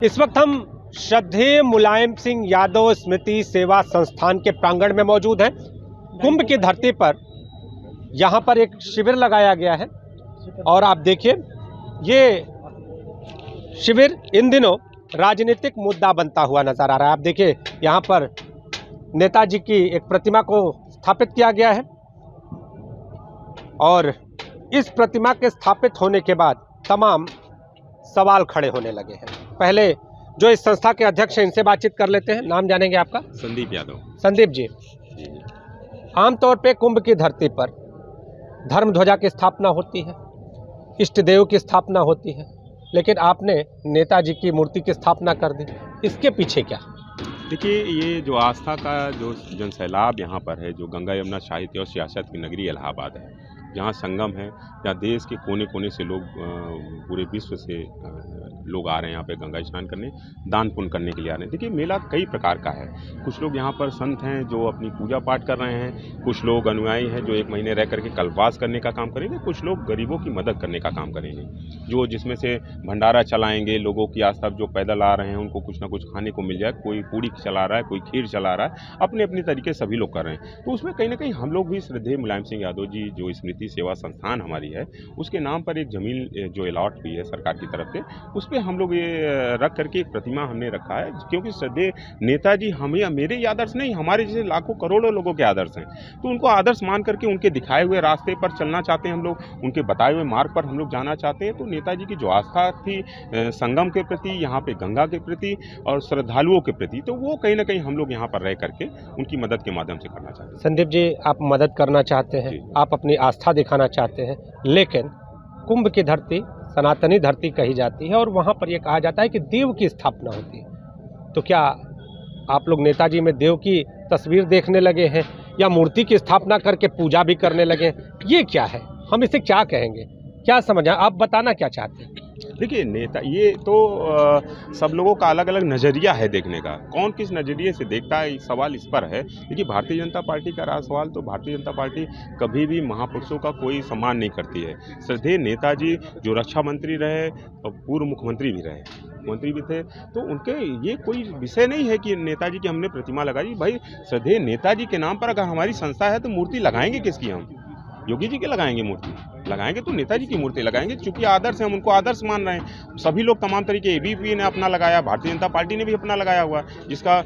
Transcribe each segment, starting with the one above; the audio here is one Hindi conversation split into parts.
इस वक्त हम श्रद्धेय मुलायम सिंह यादव स्मृति सेवा संस्थान के प्रांगण में मौजूद हैं। कुंभ की धरती पर यहाँ पर एक शिविर लगाया गया है और आप देखिए ये शिविर इन दिनों राजनीतिक मुद्दा बनता हुआ नजर आ रहा है। आप देखिए यहाँ पर नेताजी की एक प्रतिमा को स्थापित किया गया है और इस प्रतिमा के स्थापित होने के बाद तमाम सवाल खड़े होने लगे हैं। पहले जो इस संस्था के अध्यक्ष हैं इनसे बातचीत कर लेते हैं। नाम जानेंगे आपका? संदीप यादव। संदीप जी, आमतौर पे कुंभ की धरती पर धर्म ध्वजा की स्थापना होती है, इष्ट देव की स्थापना होती है, लेकिन आपने नेताजी की मूर्ति की स्थापना कर दी। इसके पीछे क्या? देखिए, ये जो आस्था का जो जनसैलाब यहाँ पर है, जो गंगा यमुना साहित्य और सियासत की नगरी इलाहाबाद है, जहाँ संगम है, जहाँ देश के कोने कोने से लोग, पूरे विश्व से लोग आ रहे हैं यहाँ पे गंगा स्नान करने, दान पुण्य करने के लिए आ रहे हैं। देखिए, मेला कई प्रकार का है। कुछ लोग यहाँ पर संत हैं जो अपनी पूजा पाठ कर रहे हैं, कुछ लोग अनुयायी हैं जो 1 महीने रह करके कल्पवास करने का काम करेंगे, कुछ लोग गरीबों की मदद करने का काम करेंगे, जो जिसमें से भंडारा चलाएंगे, लोगों की आस्था जो पैदल आ रहे हैं उनको कुछ ना कुछ खाने को मिल जाए। कोई पूड़ी चला रहा है, कोई खीर चला रहा है, अपने अपने तरीके सभी लोग कर रहे हैं। तो उसमें कहीं ना कहीं हम लोग भी श्रद्धेय मुलायम सिंह यादव जी जो स्मृति सेवा संस्थान हमारी है, उसके नाम पर एक जमीन जो अलॉट हुई है सरकार की तरफ से, उस पर हम लोग ये रख करके एक प्रतिमा हमने रखा है, क्योंकि श्रद्धेय नेताजी हमें, मेरे ही आदर्श नहीं, हमारे जैसे लाखों करोड़ों लोगों के आदर्श हैं। तो उनको आदर्श मान करके उनके दिखाए हुए रास्ते पर चलना चाहते हैं हम लोग, उनके बताए हुए मार्ग पर हम लोग जाना चाहते हैं। तो नेताजी की जो आस्था थी संगम के प्रति, यहाँ पे गंगा के प्रति और श्रद्धालुओं के प्रति, तो वो कहीं ना कहीं हम लोग यहाँ पर रह करके उनकी मदद के माध्यम से करना चाहते हैं। संदीप जी, आप मदद करना चाहते हैं, आप अपनी आस्था दिखाना चाहते हैं, लेकिन कुंभ की धरती सनातनी धरती कही जाती है और वहाँ पर यह कहा जाता है कि देव की स्थापना होती है। तो क्या आप लोग नेताजी में देव की तस्वीर देखने लगे हैं या मूर्ति की स्थापना करके पूजा भी करने लगे हैं? ये क्या है, हम इसे क्या कहेंगे, क्या समझा, आप बताना क्या चाहते हैं? देखिए, नेता ये तो सब लोगों का अलग अलग नज़रिया है देखने का, कौन किस नज़रिए से देखता है, सवाल इस पर है। देखिए, भारतीय जनता पार्टी का रहा सवाल, तो भारतीय जनता पार्टी कभी भी महापुरुषों का कोई सम्मान नहीं करती है। श्रद्धेय नेताजी जो रक्षा मंत्री रहे और पूर्व मुख्यमंत्री भी रहे, मंत्री भी थे, तो उनके ये कोई विषय नहीं है कि नेताजी की हमने प्रतिमा लगाई। भाई, श्रद्धेय नेताजी के नाम पर अगर हमारी संस्था है तो मूर्ति लगाएंगे किसकी? हम योगी जी के लगाएंगे मूर्ति? लगाएंगे तो नेताजी की मूर्ति लगाएंगे, चूंकि आदर्श है, हम उनको आदर्श मान रहे हैं। सभी लोग तमाम तरीके, एबीपी ने अपना लगाया, भारतीय जनता पार्टी ने भी अपना लगाया हुआ, जिसका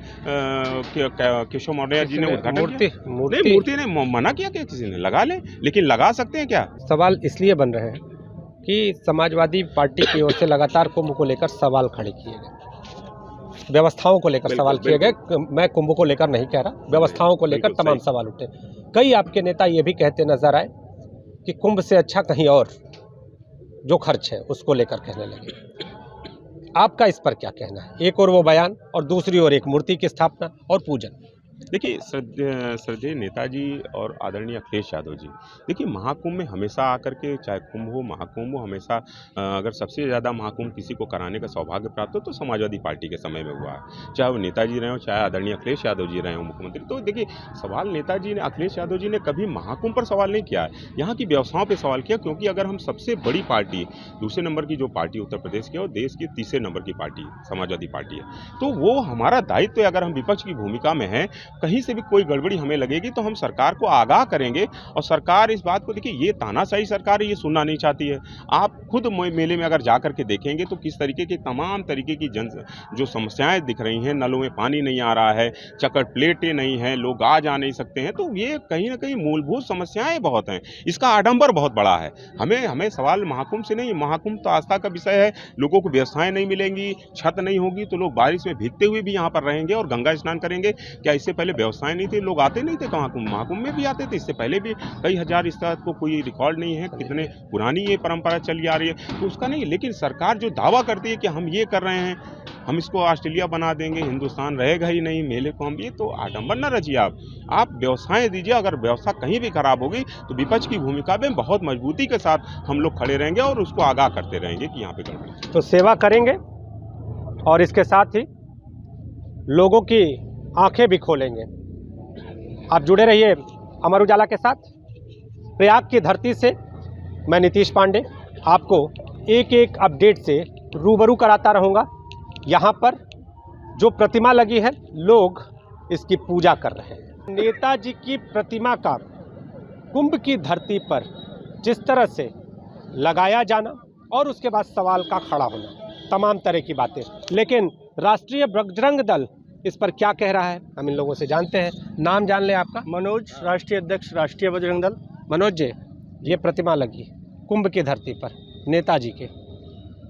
केशव मौर्य जी ने उद्घाटन किया। मूर्ति ने मना किया क्या? किसी ने लगा ले, लेकिन लगा सकते हैं क्या? सवाल इसलिए बन रहे हैं कि समाजवादी पार्टी की ओर से लगातार कुंभ को लेकर सवाल खड़े किए गए, व्यवस्थाओं को लेकर सवाल किए गए। मैं कुंभ को लेकर नहीं कह रहा, व्यवस्थाओं को लेकर तमाम सवाल उठे। कई आपके नेता ये भी कहते नजर आए कि कुंभ से अच्छा कहीं और जो खर्च है उसको लेकर कहने लगे। आपका इस पर क्या कहना है? एक और वो बयान और दूसरी ओर एक मूर्ति की स्थापना और पूजन। देखिए, श्रद्धेय नेताजी और आदरणीय अखिलेश यादव जी, देखिए, महाकुंभ में हमेशा आकर के, चाहे कुंभ हो महाकुंभ हो, हमेशा अगर सबसे ज़्यादा महाकुंभ किसी को कराने का सौभाग्य प्राप्त हो तो समाजवादी पार्टी के समय में हुआ है, चाहे वो नेताजी रहे हो, चाहे आदरणीय अखिलेश यादव जी रहे हो मुख्यमंत्री। तो देखिए, सवाल नेताजी ने, अखिलेश यादव जी ने कभी महाकुंभ पर सवाल नहीं किया है, यहाँ की व्यवस्थाओं पर सवाल किया। क्योंकि अगर हम सबसे बड़ी पार्टी, दूसरे नंबर की जो पार्टी उत्तर प्रदेश की और देश की तीसरे नंबर की पार्टी समाजवादी पार्टी है, तो वो हमारा दायित्व है। अगर हम विपक्ष की भूमिका में हैं, कहीं से भी कोई गड़बड़ी हमें लगेगी तो हम सरकार को आगाह करेंगे। और सरकार इस बात को, देखिए, ये तानाशाही सरकार है, ये सुनना नहीं चाहती है। आप खुद मेले में अगर जा करके देखेंगे तो किस तरीके की तमाम तरीके की जो समस्याएं दिख रही हैं, नलों में पानी नहीं आ रहा है, चकट प्लेटें नहीं हैं, लोग आ जा नहीं सकते हैं, तो ये कहीं ना कहीं मूलभूत समस्याएं बहुत हैं। इसका आडंबर बहुत बड़ा है। हमें सवाल महाकुंभ से नहीं, महाकुंभ तो आस्था का विषय है। लोगों को व्यवस्थाएं नहीं मिलेंगी, छत नहीं होगी, तो लोग बारिश में भीगते हुए भी यहाँ पर रहेंगे और गंगा स्नान करेंगे। क्या इससे पहले व्यवस्थाएं नहीं थी? लोग आते नहीं थे? कहाँ महाकुंभ में भी आते थे, इससे पहले भी कई हजार। इस तरह को कोई रिकॉर्ड नहीं है, कितने पुरानी ये परंपरा चली आ रही है, तो उसका नहीं। लेकिन सरकार जो दावा करती है कि हम ये कर रहे हैं, हम इसको ऑस्ट्रेलिया बना देंगे, हिंदुस्तान रहेगा ही नहीं, मेले को हम, ये तो आडंबर न रचिए। आप व्यवस्थाएं दीजिए। अगर व्यवस्था कहीं भी खराब होगी तो विपक्ष की भूमिका में बहुत मजबूती के साथ हम लोग खड़े रहेंगे और उसको आगाह करते रहेंगे कि यहाँ पे गड़बड़ी। तो सेवा करेंगे और इसके साथ ही लोगों की आंखें भी खोलेंगे। आप जुड़े रहिए अमर उजाला के साथ। प्रयाग की धरती से मैं नीतीश पांडे आपको एक एक अपडेट से रूबरू कराता रहूँगा। यहाँ पर जो प्रतिमा लगी है लोग इसकी पूजा कर रहे हैं। नेताजी की प्रतिमा का कुंभ की धरती पर जिस तरह से लगाया जाना और उसके बाद सवाल का खड़ा होना, तमाम तरह की बातें, लेकिन राष्ट्रीय बजरंग दल इस पर क्या कह रहा है हम इन लोगों से जानते हैं। नाम जान लें आपका? मनोज, राष्ट्रीय अध्यक्ष राष्ट्रीय बजरंग दल। मनोज जी, ये प्रतिमा लगी कुंभ की धरती पर नेताजी के,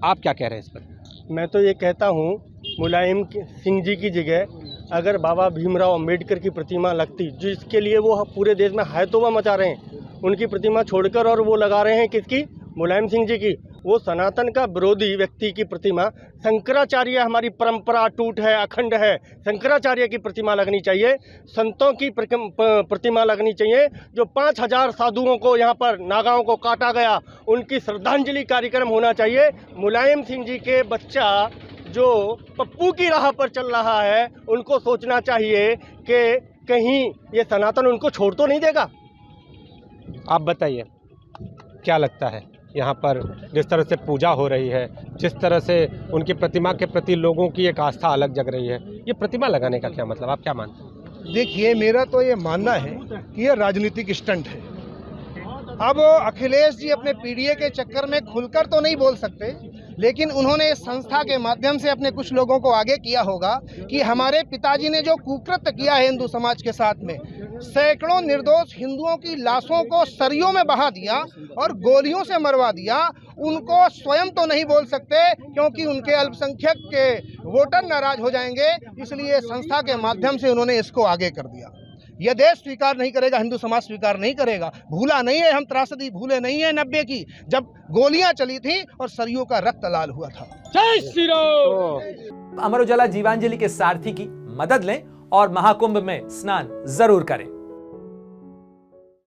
आप क्या कह रहे हैं इस पर? मैं तो ये कहता हूँ मुलायम सिंह जी की जगह अगर बाबा भीमराव अंबेडकर की प्रतिमा लगती, जिसके लिए वो पूरे देश में हायतोबा मचा रहे हैं, उनकी प्रतिमा छोड़कर और वो लगा रहे हैं किसकी? मुलायम सिंह जी की। वो सनातन का विरोधी व्यक्ति की प्रतिमा, शंकराचार्य हमारी परंपरा अटूट है, अखंड है, शंकराचार्य की प्रतिमा लगनी चाहिए, संतों की प्रतिमा लगनी चाहिए। जो 5000 साधुओं को यहाँ पर नागाओं को काटा गया, उनकी श्रद्धांजलि कार्यक्रम होना चाहिए। मुलायम सिंह जी के बच्चा जो पप्पू की राह पर चल रहा है, उनको सोचना चाहिए कि कहीं ये सनातन उनको छोड़ तो नहीं देगा। आप बताइए क्या लगता है, यहाँ पर जिस तरह से पूजा हो रही है, जिस तरह से उनकी प्रतिमा के प्रति लोगों की एक आस्था अलग जग रही है, ये प्रतिमा लगाने का क्या मतलब, आप क्या मानते हैं? देखिए, मेरा तो ये मानना है कि ये राजनीतिक स्टंट है। अब अखिलेश जी अपने पीडीए के चक्कर में खुलकर तो नहीं बोल सकते, लेकिन उन्होंने इस संस्था के माध्यम से अपने कुछ लोगों को आगे किया होगा कि हमारे पिताजी ने जो कुकृत्य किया है हिंदू समाज के साथ में, सैकड़ों निर्दोष हिंदुओं की लाशों को सरियों में बहा दिया और गोलियों से मरवा दिया, उनको स्वयं तो नहीं बोल सकते क्योंकि उनके अल्पसंख्यक के वोटर नाराज हो जाएंगे, इसलिए संस्था के माध्यम से उन्होंने इसको आगे कर दिया। यह देश स्वीकार नहीं करेगा, हिंदू समाज स्वीकार नहीं करेगा। भूला नहीं है, हम त्रासदी भूले नहीं है 90 की, जब गोलियां चली थी और सरियों का रक्त लाल हुआ था। जय श्री राम। अमर उजाला जीवांजलि के सारथी की मदद लें और महाकुंभ में स्नान जरूर करें।